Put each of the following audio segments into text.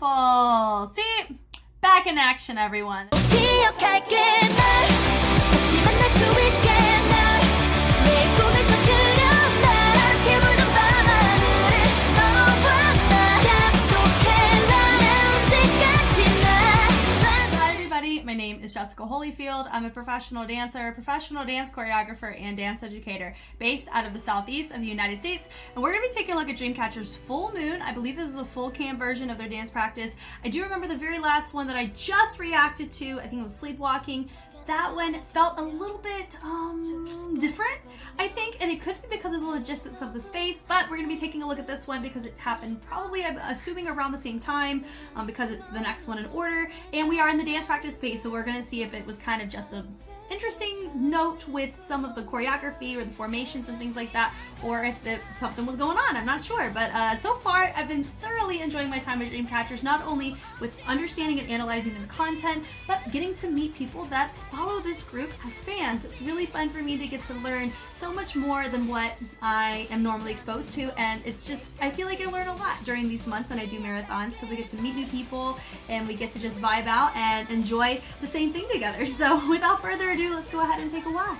Beautiful. See? Back in action, everyone. My name is Jessica Holyfield. I'm a professional dancer, professional dance choreographer, and dance educator based out of the southeast of the United States. And we're going to be taking a look at Dreamcatcher's Full Moon. I believe this is a full cam version of their dance practice. I do remember the very last one that I just reacted to. I think it was Sleepwalking. That one felt a little bit different, I think, and it could be because of the logistics of the space, but we're going to be taking a look at this one because it happened probably, I'm assuming, around the same time, because it's the next one in order, and we are in the dance practice space, so we're going to see if it was kind of just a interesting note with some of the choreography or the formations and things like that, or if something was going on. I'm not sure, but so far I've been thoroughly enjoying my time at Dreamcatchers, not only with understanding and analyzing their content, but getting to meet people that follow this group as fans. It's really fun for me to get to learn so much more than what I am normally exposed to, and it's just, I feel like I learn a lot during these months when I do marathons because I get to meet new people and we get to just vibe out and enjoy the same thing together. So without further ado, let's go ahead and take a watch.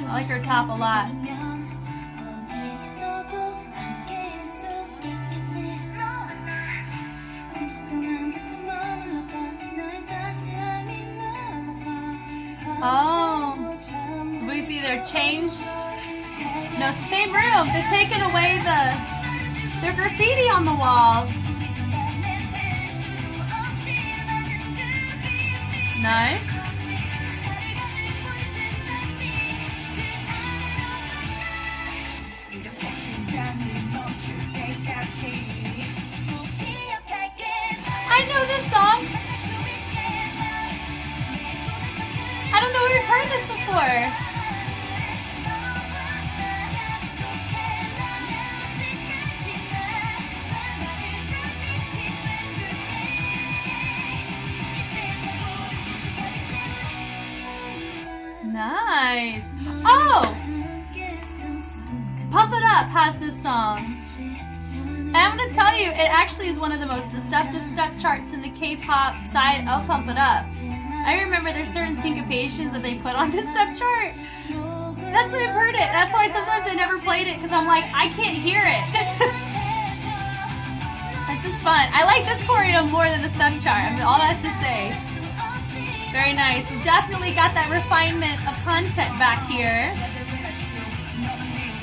I like her top a lot. Oh, we've either changed. No, it's the same room. They're taking away the graffiti on the walls. Nice. I know this song. I don't know if we've heard this before. Nice. Oh! Pump It Up has this song. And I'm going to tell you, it actually is one of the most deceptive step charts in the K-pop side of Pump It Up. I remember there's certain syncopations that they put on this step chart. That's why I've heard it. That's why sometimes I never played it, because I'm like, I can't hear it. It's just fun. I like this choreo more than the step chart. I mean, all that to say. Very nice. We definitely got that refinement of content back here.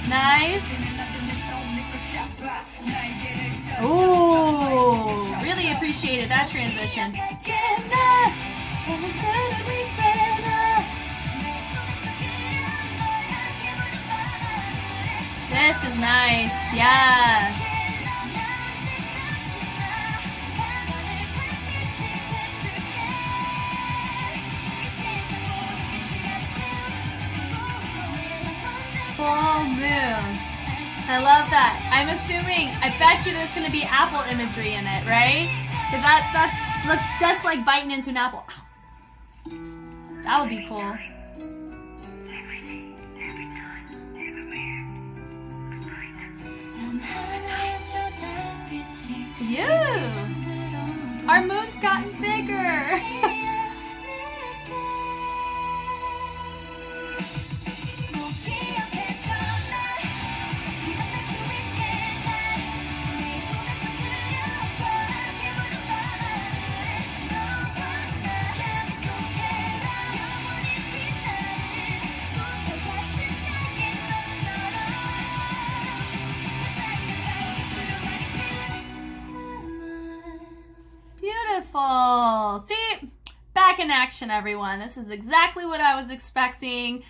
Nice. Ooh, really appreciated that transition. This is nice, yeah. Full moon. I love that. I'm assuming, I bet you there's going to be apple imagery in it, right? Because that looks just like biting into an apple. That would be cool. Yeah. Our moon's gotten bigger. Beautiful. See? Back in action, everyone. This is exactly what I was expecting.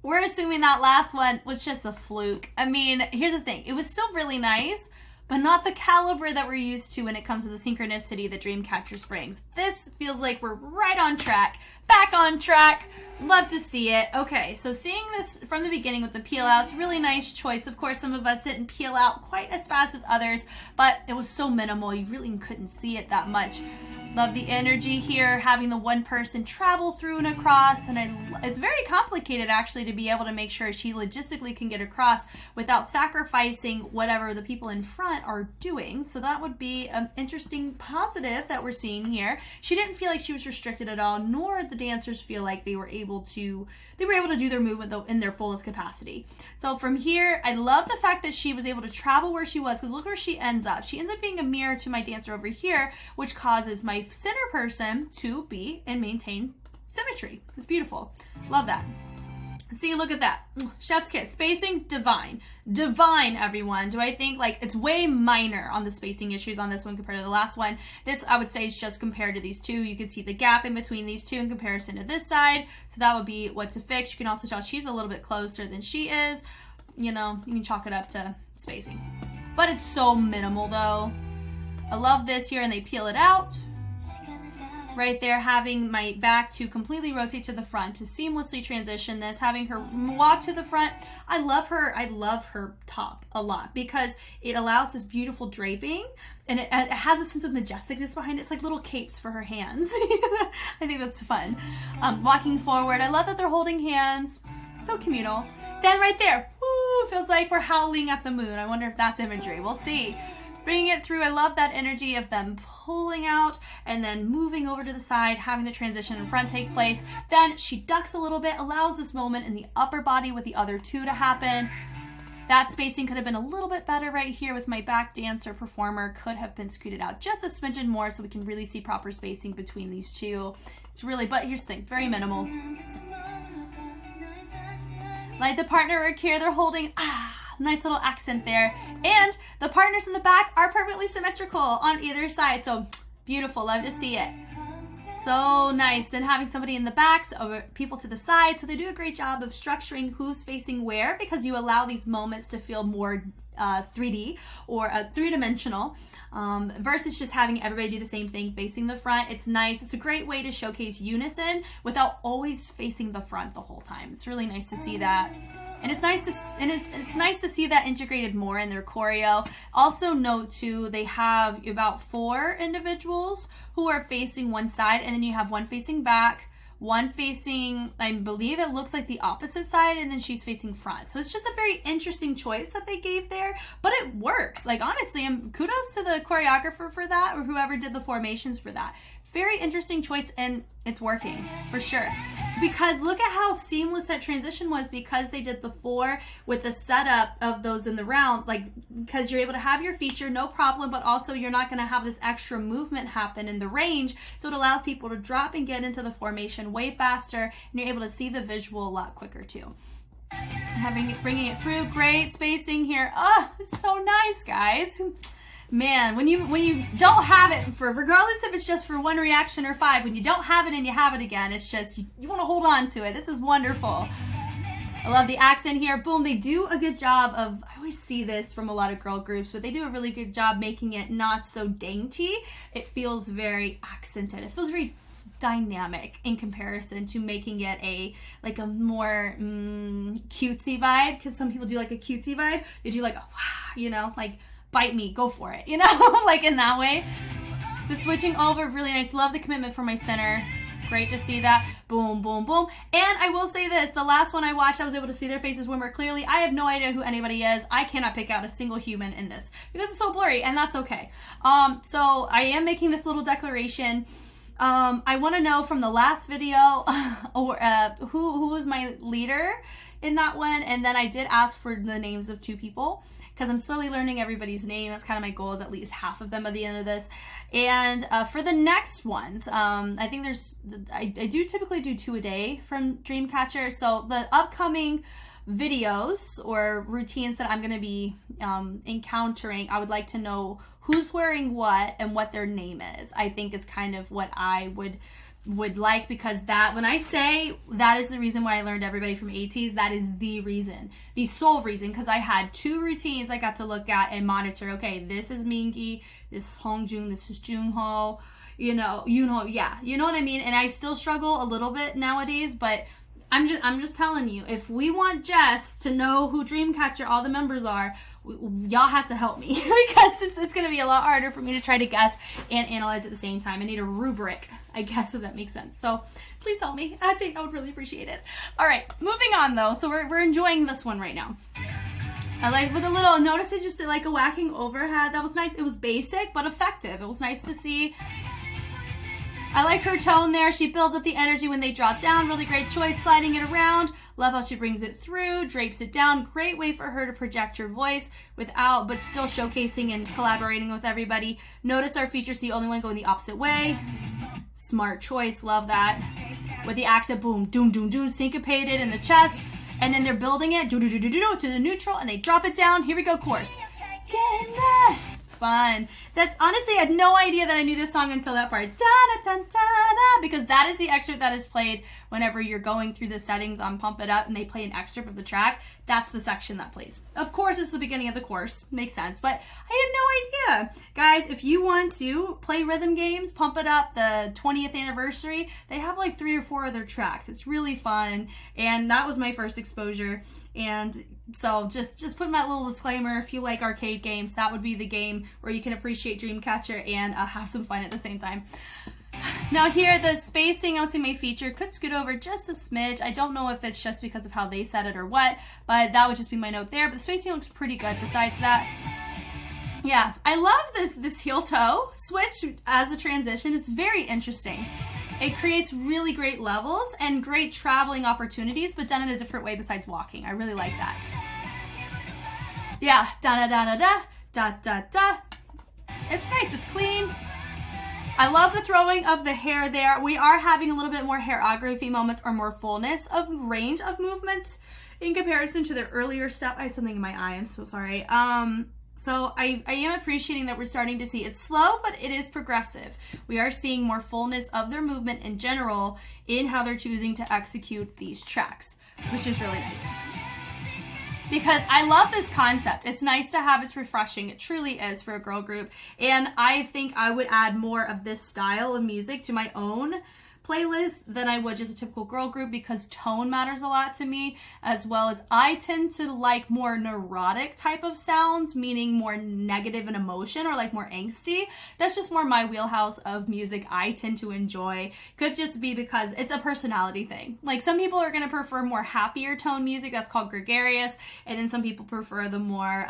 We're assuming that last one was just a fluke. I mean, here's the thing. It was still really nice, but not the caliber that we're used to when it comes to the synchronicity that Dreamcatcher brings. This feels like we're right on track, back on track. Love to see it. Okay, so seeing this from the beginning with the peel outs, really nice choice. Of course, some of us didn't peel out quite as fast as others, but it was so minimal, you really couldn't see it that much. Love the energy here, having the one person travel through and across, and it's very complicated actually to be able to make sure she logistically can get across without sacrificing whatever the people in front are doing. So that would be an interesting positive that we're seeing here. She didn't feel like she was restricted at all, nor the dancers feel like they were able to do their movement in their fullest capacity. So from here, I love the fact that she was able to travel where she was, because look where she ends up. She ends up being a mirror to my dancer over here, which causes my center person to be and maintain symmetry. It's beautiful. Love that. See, look at that. Chef's kiss. Spacing, divine. Divine, everyone. Do I think like it's way minor on the spacing issues on this one compared to the last one? This, I would say, is just compared to these two. You can see the gap in between these two in comparison to this side. So that would be what to fix. You can also tell she's a little bit closer than she is. You know, you can chalk it up to spacing. But it's so minimal, though. I love this here, and they peel it out. Right there, having my back to completely rotate to the front to seamlessly transition this, having her walk to the front. I love her top a lot because it allows this beautiful draping, and it has a sense of majesticness behind it. It's like little capes for her hands. I think that's fun. Walking forward, I love that they're holding hands. So communal. Then right there, woo, feels like we're howling at the moon. I wonder if that's imagery. We'll see. Bringing it through, I love that energy of them pulling out and then moving over to the side, having the transition in front take place. Then she ducks a little bit, allows this moment in the upper body with the other two to happen. That spacing could have been a little bit better right here with my back dancer performer. Could have been scooted out just a smidgen more so we can really see proper spacing between these two. It's really, but here's the thing, very minimal. Like the partner work here, they're holding, nice little accent there. And the partners in the back are perfectly symmetrical on either side. So beautiful, love to see it. So nice. Then having somebody in the back, so people to the side. So they do a great job of structuring who's facing where, because you allow these moments to feel more 3D or three-dimensional versus just having everybody do the same thing facing the front. It's nice. It's a great way to showcase unison without always facing the front the whole time. It's really nice to see that. And it's nice to see that integrated more in their choreo. Also note too, they have about 4 individuals who are facing one side, and then you have one facing back, one facing, I believe it looks like the opposite side, and then she's facing front. So it's just a very interesting choice that they gave there, but it works. Like honestly, kudos to the choreographer for that, or whoever did the formations for that. Very interesting choice, and it's working for sure. Because look at how seamless that transition was, because they did the 4 with the setup of those in the round, like because you're able to have your feature, no problem, but also you're not going to have this extra movement happen in the range. So it allows people to drop and get into the formation way faster, and you're able to see the visual a lot quicker too. Bringing it through, great spacing here. Oh, it's so nice, guys. Man, when you don't have it, regardless if it's just for 1 reaction or 5, when you don't have it and you have it again, it's just, you want to hold on to it. This is wonderful. I love the accent here. Boom, they do a good job of, I always see this from a lot of girl groups, but they do a really good job making it not so dainty. It feels very accented. It feels very dynamic in comparison to making it a more cutesy vibe, because some people do like a cutesy vibe. They do like a, you know, like, bite me, go for it, you know, like in that way. So switching over, really nice. Love the commitment from my center. Great to see that. Boom, boom, boom. And I will say this, the last one I watched, I was able to see their faces way more clearly. I have no idea who anybody is. I cannot pick out a single human in this because it's so blurry, and that's okay. So I am making this little declaration. I want to know from the last video or who was my leader in that one, and then I did ask for the names of 2 people, because I'm slowly learning everybody's name. That's kind of my goal, is at least half of them by the end of this. And for the next ones, I think I do typically do 2 a day from Dreamcatcher. So the upcoming videos or routines that I'm going to be encountering, I would like to know who's wearing what and what their name is. I think is kind of what I would would like, because that, when I say that is the reason why I learned everybody from ATEEZ, that is the reason, the sole reason, because I had 2 routines I got to look at and monitor. Okay, this is Mingi, this is Hongjun, this is Junho, yeah, you know what I mean? And I still struggle a little bit nowadays, but I'm just telling you, if we want Jess to know who Dreamcatcher all the members are, y'all have to help me, because it's going to be a lot harder for me to try to guess and analyze at the same time. I need a rubric, I guess, if that makes sense. So please help me. I think I would really appreciate it. All right, moving on though. So we're enjoying this one right now. I like with a little, notice it just like a whacking overhead. That was nice. It was basic, but effective. It was nice to see. I like her tone there. She builds up the energy when they drop down. Really great choice, sliding it around. Love how she brings it through, drapes it down. Great way for her to project her voice without, but still showcasing and collaborating with everybody. Notice our features, the only one going the opposite way. Smart choice, love that. With the accent, boom, doom, doom, doom, syncopated in the chest. And then they're building it, do, do, do, do, do, to the neutral, and they drop it down. Here we go, chorus. Getting that. Fun. That's honestly, I had no idea that I knew this song until that part. Da, da, da, da, da, because that is the excerpt that is played whenever you're going through the settings on Pump It Up and they play an excerpt of the track. That's the section that plays. Of course, it's the beginning of the course. Makes sense, but I had no idea. Guys, if you want to play rhythm games, Pump It Up, the 20th anniversary, they have like 3 or 4 other tracks. It's really fun, and that was my first exposure. And so just put my little disclaimer, if you like arcade games, that would be the game where you can appreciate Dreamcatcher and have some fun at the same time. Now here, the spacing, I'll see my feature, could scoot over just a smidge. I don't know if it's just because of how they set it or what, but that would just be my note there. But the spacing looks pretty good besides that. Yeah, I love this heel toe switch as a transition. It's very interesting. It creates really great levels and great traveling opportunities, but done in a different way besides walking. I really like that. Yeah, da da da da da da da da. It's nice, it's clean. I love the throwing of the hair there. We are having a little bit more hairography moments or more fullness of range of movements in comparison to the earlier stuff. I have something in my eye, I'm so sorry. So I am appreciating that we're starting to see it's slow, but it is progressive. We are seeing more fullness of their movement in general in how they're choosing to execute these tracks, which is really nice. Because I love this concept. It's nice to have, it's refreshing. It truly is for a girl group. And I think I would add more of this style of music to my own playlist than I would just a typical girl group, because tone matters a lot to me, as well as I tend to like more neurotic type of sounds, meaning more negative in emotion or like more angsty. That's just more my wheelhouse of music I tend to enjoy. Could just be because it's a personality thing. Like some people are going to prefer more happier tone music, that's called gregarious, and then some people prefer the more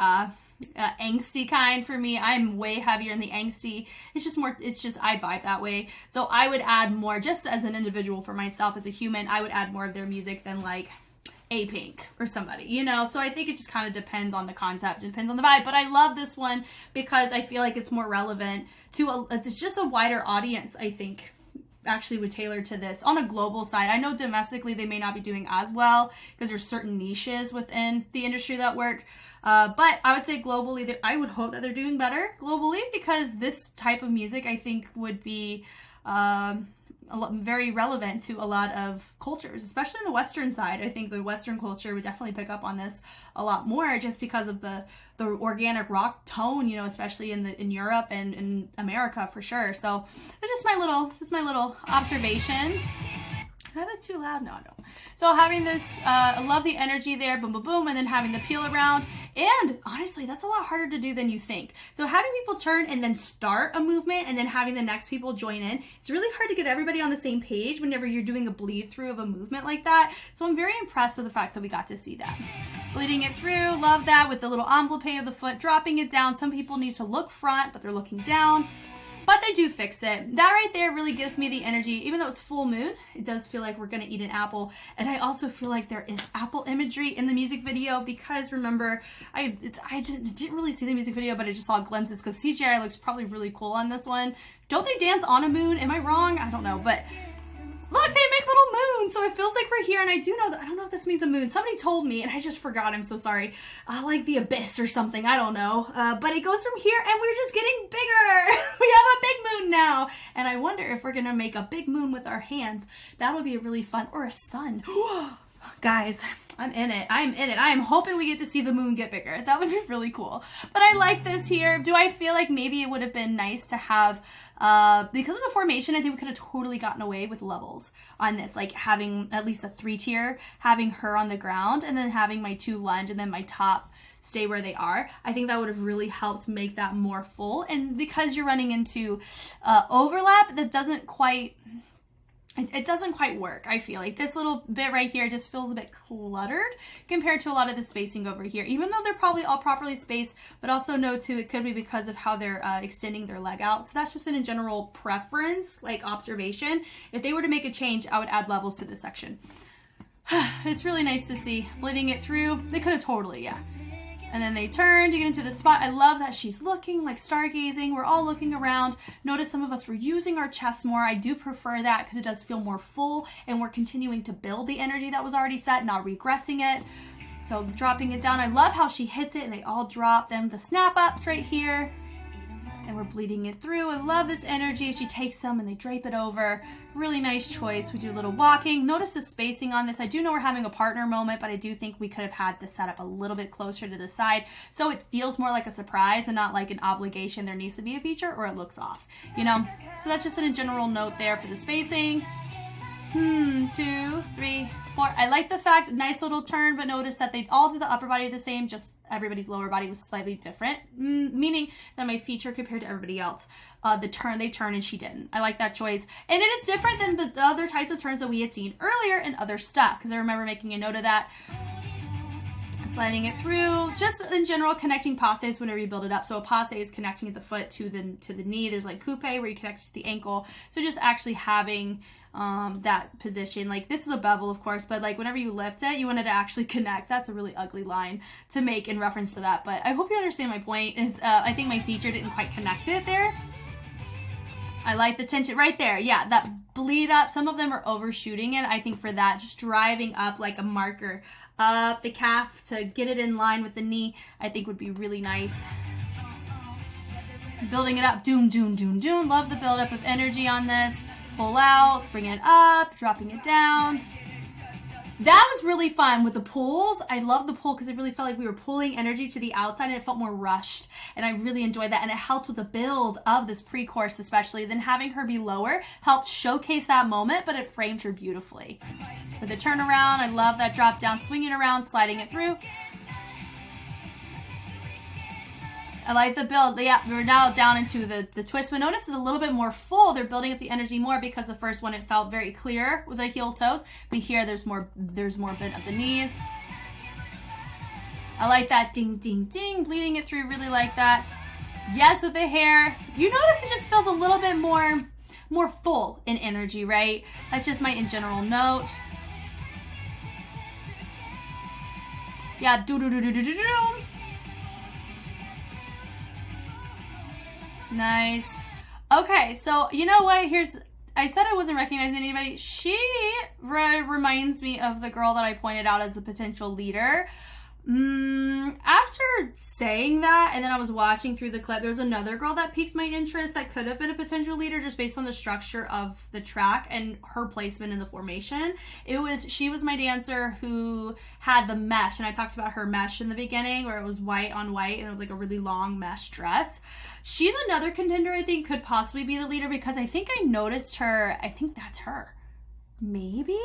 angsty kind. For me, I'm way heavier in the angsty. It's just I vibe that way. So I would add more, just as an individual for myself as a human, I would add more of their music than like A-Pink or somebody, you know? So I think it just kind of depends on the concept, it depends on the vibe. But I love this one because I feel like it's more relevant to it's just a wider audience, I think, actually would tailor to this on a global side. I know domestically they may not be doing as well because there's certain niches within the industry that work. But I would say globally, I would hope that they're doing better globally, because this type of music I think would be very relevant to a lot of cultures, especially in the Western side. I think the Western culture would definitely pick up on this a lot more just because of the organic rock tone, you know, especially in Europe and in America for sure. So it's just my little observation. That was too loud. No. So having this, I love the energy there, boom, boom, boom, and then having the peel around. And honestly, that's a lot harder to do than you think. So having people turn and then start a movement and then having the next people join in, it's really hard to get everybody on the same page whenever you're doing a bleed through of a movement like that. So I'm very impressed with the fact that we got to see that. Bleeding it through, love that, with the little envelope of the foot, dropping it down. Some people need to look front, but they're looking down. But they do fix it. That right there really gives me the energy. Even though it's full moon, it does feel like we're going to eat an apple. And I also feel like there is apple imagery in the music video, because remember, I didn't really see the music video, but I just saw glimpses because CGI looks probably really cool on this one. Don't they dance on a moon? Am I wrong? I don't know. But Look, they make little moons, so it feels like we're here, and I do know that, I don't know if this means a moon. Somebody told me, and I just forgot, I'm so sorry. Like the abyss or something, I don't know. But it goes from here, and we're just getting bigger. We have a big moon now, and I wonder if we're gonna make a big moon with our hands. That would be a really fun, or a sun. Guys, I'm in it. I'm in it. I am hoping we get to see the moon get bigger. That would be really cool. But I like this here. Do I feel like maybe it would have been nice to have, because of the formation, I think we could have totally gotten away with levels on this, like having at least a 3-tier, having her on the ground, and then having my 2 lunge, and then my top stay where they are. I think that would have really helped make that more full. And because you're running into overlap, that doesn't quite... It doesn't quite work. I feel like this little bit right here just feels a bit cluttered compared to a lot of the spacing over here, even though they're probably all properly spaced, but also know too, it could be because of how they're extending their leg out. So that's just in a general preference, like observation. If they were to make a change, I would add levels to this section. It's really nice to see bleeding it through. They could have totally, yeah. And then they turn to get into the spot. I love that she's looking like stargazing. We're all looking around. Notice some of us were using our chest more. I do prefer that because it does feel more full, and we're continuing to build the energy that was already set, not regressing it. So dropping it down. I love how she hits it and they all drop them. The snap ups right here. And we're bleeding it through. I love this energy. She takes some and they drape it over. Really nice choice. We do a little walking. Notice the spacing on this. I do know we're having a partner moment, but I do think we could have had this set up a little bit closer to the side, so it feels more like a surprise and not like an obligation. There needs to be a feature or it looks off, you know? So that's just a general note there for the spacing. 2, 3, 4. I like the fact, nice little turn, but notice that they all do the upper body the same, just everybody's lower body was slightly different, meaning that my feature compared to everybody else, they turn and she didn't. I like that choice. And it is different than the other types of turns that we had seen earlier in other stuff, because I remember making a note of that. Sliding it through, just in general, connecting passes whenever you build it up. So a passe is connecting at the foot to the knee. There's like coupe where you connect to the ankle. So just actually having that position. Like this is a bevel, of course, but like whenever you lift it, you want it to actually connect. That's a really ugly line to make in reference to that. But I hope you understand my point. Is I think my feature didn't quite connect it there. I like the tension right there. Yeah, that bleed up. Some of them are overshooting it. I think for that, just driving up like a marker up the calf to get it in line with the knee, I think would be really nice. Building it up. Doom, doom, doom, doom. Love the buildup of energy on this. Pull out, bring it up, dropping it down. That was really fun with the pulls. I love the pull because it really felt like we were pulling energy to the outside and it felt more rushed. And I really enjoyed that. And it helped with the build of this pre-course especially. Then having her be lower helped showcase that moment, but it framed her beautifully. With the turnaround, I love that drop down, swinging around, sliding it through. I like the build. Yeah, we're now down into the twist, but notice it's a little bit more full. They're building up the energy more because the first one, it felt very clear with the heel toes, but here there's more bit of the knees. I like that ding, ding, ding, bleeding it through. Really like that. Yes, with the hair, you notice it just feels a little bit more full in energy, right? That's just my in general note. Yeah, do do do do do do do. Nice. Okay, so you know what? I said I wasn't recognizing anybody. She reminds me of the girl that I pointed out as a potential leader. After saying that, and then I was watching through the clip, there was another girl that piqued my interest that could have been a potential leader just based on the structure of the track and her placement in the formation. She was my dancer who had the mesh, and I talked about her mesh in the beginning where it was white on white and it was like a really long mesh dress. She's another contender I think could possibly be the leader because I think I noticed her. I think that's her. Maybe?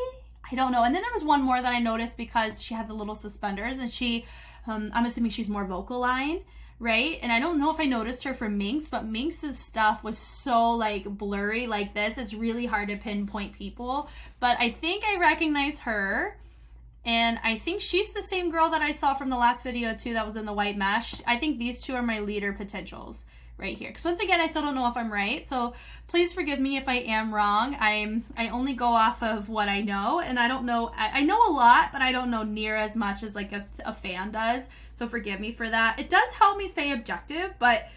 I don't know. And then there was one more that I noticed because she had the little suspenders and she, I'm assuming she's more vocal line, right? And I don't know if I noticed her for Minx, but Minx's stuff was so like blurry like this. It's really hard to pinpoint people, but I think I recognize her. And I think she's the same girl that I saw from the last video too that was in the white mesh. I think these two are my leader potentials right here. Because once again, I still don't know if I'm right. So please forgive me if I am wrong. I only go off of what I know. And I don't know, I know a lot, but I don't know near as much as like a fan does. So forgive me for that. It does help me stay objective, but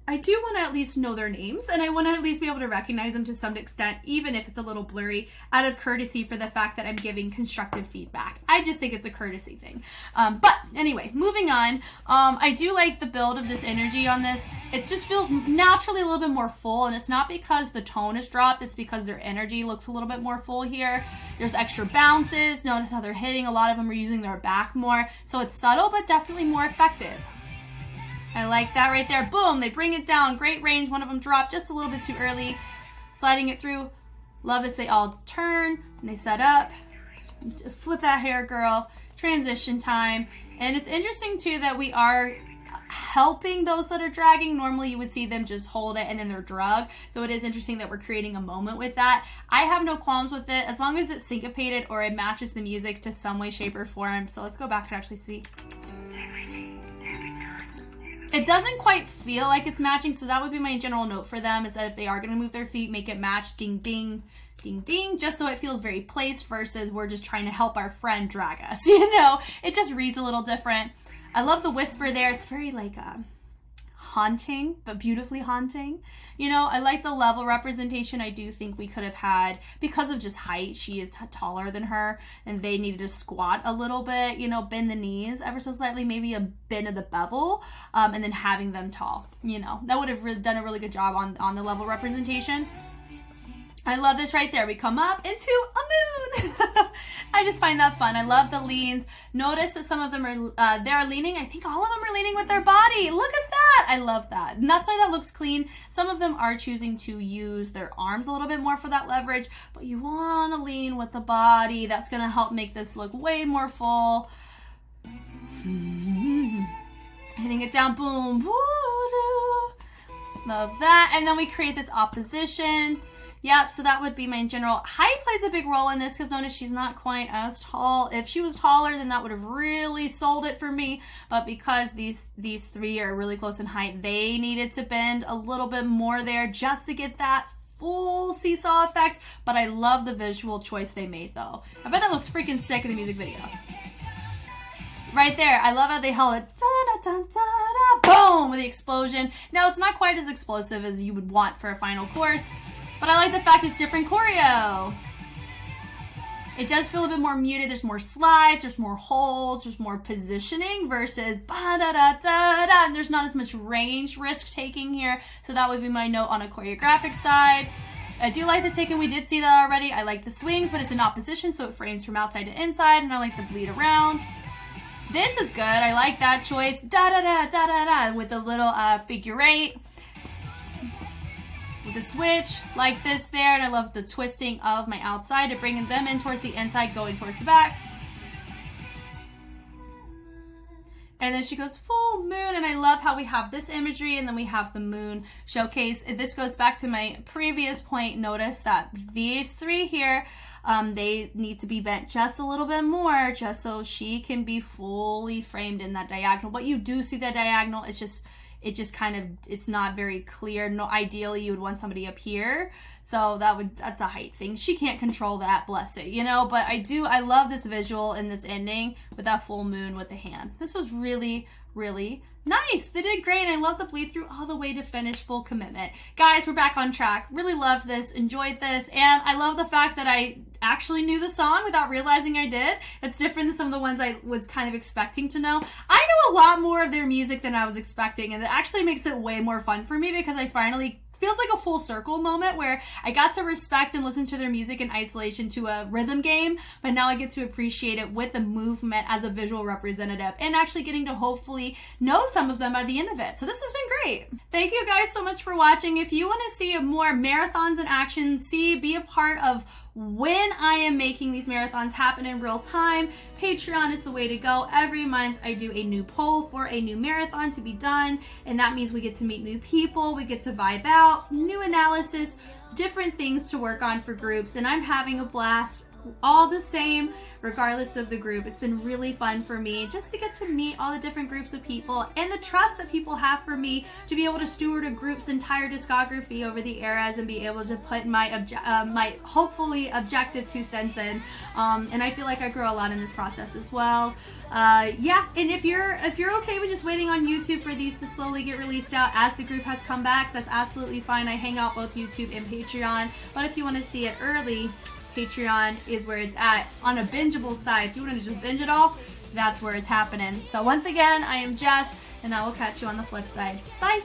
I do want to at least know their names, and I want to at least be able to recognize them to some extent, even if it's a little blurry, out of courtesy for the fact that I'm giving constructive feedback. I just think it's a courtesy thing. But anyway, moving on. I do like the build of this energy on this. It just feels naturally a little bit more full, and it's not because the tone is dropped, it's because their energy looks a little bit more full here. There's extra bounces. Notice how they're hitting. A lot of them are using their back more. So it's subtle, but definitely more effective. I like that right there. Boom, they bring it down. Great range. One of them dropped just a little bit too early. Sliding it through. Love this. They all turn and they set up. Flip that hair, girl. Transition time. And it's interesting too that we are helping those that are dragging. Normally you would see them just hold it and then they're drug. So it is interesting that we're creating a moment with that. I have no qualms with it as long as it's syncopated or it matches the music to some way, shape, or form. So let's go back and actually see. It doesn't quite feel like it's matching, so that would be my general note for them, is that if they are going to move their feet, make it match, ding, ding, ding, ding, just so it feels very placed versus we're just trying to help our friend drag us, you know? It just reads a little different. I love the whisper there. It's very like haunting, but beautifully haunting. You know, I like the level representation. I do think we could have had, because of just height, she is taller than her, and they needed to squat a little bit, you know, bend the knees ever so slightly, maybe a bend of the bevel, and then having them tall, you know. That would have done a really good job on the level representation. I love this right there. We come up into a moon. I just find that fun. I love the leans. Notice that some of them are, they're leaning. I think all of them are leaning with their body. Look at that. I love that. And that's why that looks clean. Some of them are choosing to use their arms a little bit more for that leverage, but you want to lean with the body. That's going to help make this look way more full. Hitting it down. Boom. Love that. And then we create this opposition. Yep, so that would be my general. Height plays a big role in this because notice she's not quite as tall. If she was taller, then that would have really sold it for me. But because these three are really close in height, they needed to bend a little bit more there just to get that full seesaw effect. But I love the visual choice they made though. I bet that looks freaking sick in the music video. Right there, I love how they held it, boom, with the explosion. Now it's not quite as explosive as you would want for a final course, but I like the fact it's different choreo. It does feel a bit more muted. There's more slides, there's more holds, there's more positioning versus ba-da-da-da-da. And there's not as much range risk taking here. So that would be my note on a choreographic side. I do like the taken. We did see that already. I like the swings, but it's in opposition, so it frames from outside to inside. And I like the bleed around. This is good. I like that choice. Da-da-da-da-da-da with the little figure eight. With the switch like this there, and I love the twisting of my outside to bring them in towards the inside, going towards the back. And then she goes full moon, and I love how we have this imagery and then we have the moon showcase. This goes back to my previous point. Notice that these three here, they need to be bent just a little bit more just so she can be fully framed in that diagonal. But you do see that diagonal, it's just kind of, it's not very clear. No, ideally you would want somebody up here. So that's a height thing. She can't control that, bless it, you know, but I love this visual in this ending with that full moon with the hand. This was really, really nice. They did great. And I love the bleed through all the way to finish full commitment. Guys, we're back on track. Really loved this, enjoyed this. And I love the fact that I actually knew the song without realizing I did. It's different than some of the ones I was kind of expecting to know. I know a lot more of their music than I was expecting, and it actually makes it way more fun for me because I finally feels like a full circle moment where I got to respect and listen to their music in isolation to a rhythm game, but now I get to appreciate it with the movement as a visual representative and actually getting to hopefully know some of them by the end of it. So this has been great. Thank you guys so much for watching. If you want to see more marathons in action, be a part of when I am making these marathons happen in real time, Patreon is the way to go. Every month I do a new poll for a new marathon to be done, and that means we get to meet new people, we get to vibe out, new analysis, different things to work on for groups, and I'm having a blast. all the same regardless of the group. It's been really fun for me just to get to meet all the different groups of people and the trust that people have for me to be able to steward a group's entire discography over the eras and be able to put my my hopefully objective 2 cents in. And I feel like I grow a lot in this process as well. Yeah, and if you're okay with just waiting on YouTube for these to slowly get released out as the group has comebacks, that's absolutely fine. I hang out both YouTube and Patreon, but if you want to see it early, Patreon is where it's at. On a bingeable side, if you want to just binge it all, that's where it's happening. So once again, I am Jess, and I will catch you on the flip side. Bye!